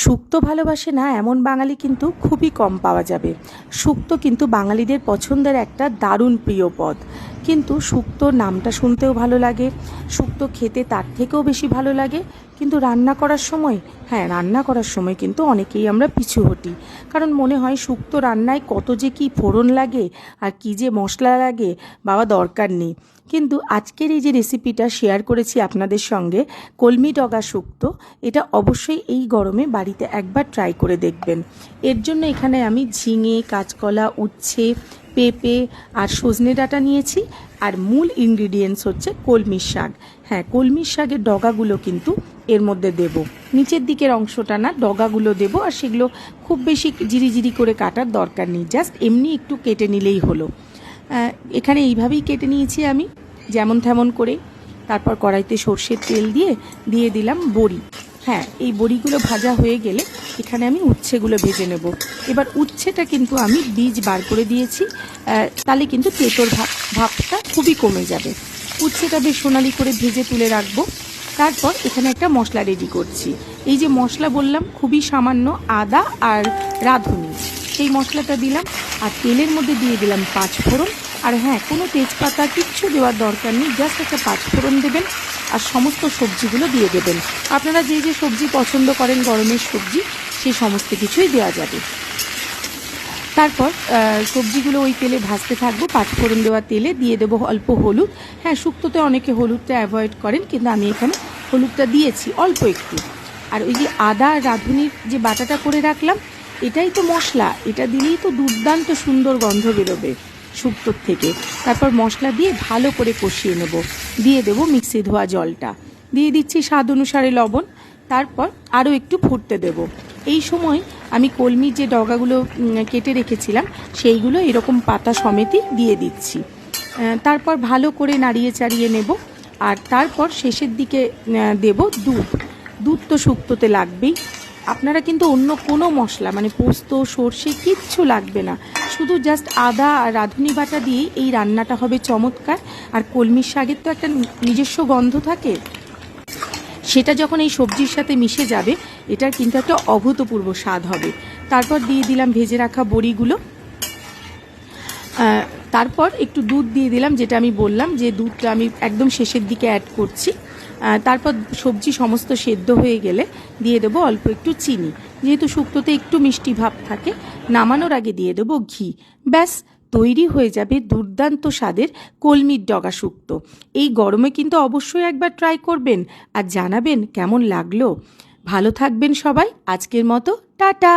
শুক্তো ভালোবাসে না এমন বাঙালি কিন্তু খুবই কম পাওয়া যাবে। শুক্তো কিন্তু বাঙালিদের পছন্দের একটা দারুণ প্রিয় পদ। কিন্তু শুক্তোর নামটা শুনতেও ভালো লাগে, শুক্তো খেতে তার থেকেও বেশি ভালো লাগে। কিন্তু রান্না করার সময়, রান্না করার সময় কিন্তু অনেকেই আমরা পিছু হটি। কারণ মনে হয় শুক্তো রান্নায় কত যে কী ফোড়ন লাগে আর কী যে মশলা লাগে, বাবা দরকার নেই। কিন্তু আজকের এই যে রেসিপিটা শেয়ার করেছি আপনাদের সঙ্গে, কলমি ডগা শুক্তো, এটা অবশ্যই এই গরমে বাড়িতে একবার ট্রাই করে দেখবেন। এর জন্য এখানে আমি ঝিঙে, কাঁচকলা, উচ্ছে, পেঁপে আর সজনে ডাঁটা নিয়েছি। আর মূল ইনগ্রিডিয়েন্টস হচ্ছে কলমির শাক। কলমির শাকের ডগাগুলো কিন্তু এর মধ্যে দেব, নিচের দিকের অংশটা না, ডগাগুলো দেব। আর সেগুলো খুব বেশি জিরি করে কাটার দরকার নেই, জাস্ট এমনি একটু কেটে নিলেই হলো। এখানে এইভাবেই কেটে নিয়েছি আমি, যেমন তেমন করে। তারপর কড়াইতে সর্ষের তেল দিয়ে দিলাম বড়ি। এই বড়িগুলো ভাজা হয়ে গেলে এখানে আমি উচ্ছেগুলো ভেজে নেব। এবার উচ্ছেটা কিন্তু আমি বীজ বার করে দিয়েছি, তাহলে কিন্তু তেঁতোর ভাবটা খুবই কমে যাবে। উচ্ছেটা বেশ সোনালি করে ভেজে তুলে রাখবো। তারপর এখানে একটা মশলা রেডি করছি। এই যে মশলা বললাম, খুবই সামান্য আদা আর রাঁধুনি, সেই মশলাটা দিলাম। আর তেলের মধ্যে দিয়ে দিলাম পাঁচফোড়ন। আর কোনো তেজপাতা কিচ্ছু দেওয়ার দরকার নেই, জাস্ট একটা পাঁচফোড়ন দেবেন আর সমস্ত সবজিগুলো দিয়ে দেবেন। আপনারা যে যে সবজি পছন্দ করেন, গরমের সবজি, সেই সমস্ত কিছুই দেওয়া যাবে। তারপর সবজিগুলো ওই তেলে ভাজতে থাকবো। পাঁচফোড়ন দেওয়া তেলে দিয়ে দেবো অল্প হলুদ। শুক্তোতে অনেকে হলুদটা অ্যাভয়েড করেন, কিন্তু আমি এখানে হলুদটা দিয়েছি অল্প একটু। আর ওই যে আদা আর রাঁধুনির যে বাটাটা করে রাখলাম, এটাই তো মশলা, এটা দিলেই তো দুর্দান্ত সুন্দর গন্ধ বেরোবে শুক্তোর থেকে। তারপর মশলা দিয়ে ভালো করে কষিয়ে নেব। দিয়ে দেবো মিক্সি ধোয়া জলটা, দিয়ে দিচ্ছি স্বাদ অনুসারে লবণ। তারপর আরও একটু ফুটতে দেব। এই সময় আমি কলমির যে ডগাগুলো কেটে রেখেছিলাম, সেইগুলো এরকম পাতা সমেতই দিয়ে দিচ্ছি। তারপর ভালো করে নাড়িয়ে চাড়িয়ে নেব। আর তারপর শেষের দিকে দেব দুধ তো শুক্তোতে লাগবেই। আপনারা কিন্তু অন্য কোনো মশলা, মানে পোস্ত, সর্ষে, কিচ্ছু লাগবে না। শুধু জাস্ট আদা আর রাঁধুনি বাটা দিয়েই এই রান্নাটা হবে চমৎকার। আর কলমির শাকের তো একটা নিজস্ব গন্ধ থাকে, সেটা যখন এই সবজির সাথে মিশে যাবে, এটার কিন্তু একটা অভূতপূর্ব স্বাদ হবে। তারপর দিয়ে দিলাম ভেজে রাখা বড়িগুলো। তারপর একটু দুধ দিয়ে দিলাম, যেটা আমি বললাম যে দুধটা আমি একদম শেষের দিকে অ্যাড করছি। তারপর সবজি সমস্ত সেদ্ধ হয়ে গেলে দিয়ে দেবো অল্প একটু চিনি, যেহেতু শুক্তোতে একটু মিষ্টি ভাব থাকে। নামানোর আগে দিয়ে দেবো ঘি। ব্যাস, তৈরি হয়ে যাবে দুর্দান্ত স্বাদের কলমির ডগা শুক্তো। এই গরমে কিন্তু অবশ্যই একবার ট্রাই করবেন আর জানাবেন কেমন লাগলো। ভালো থাকবেন সবাই। আজকের মতো টাটা।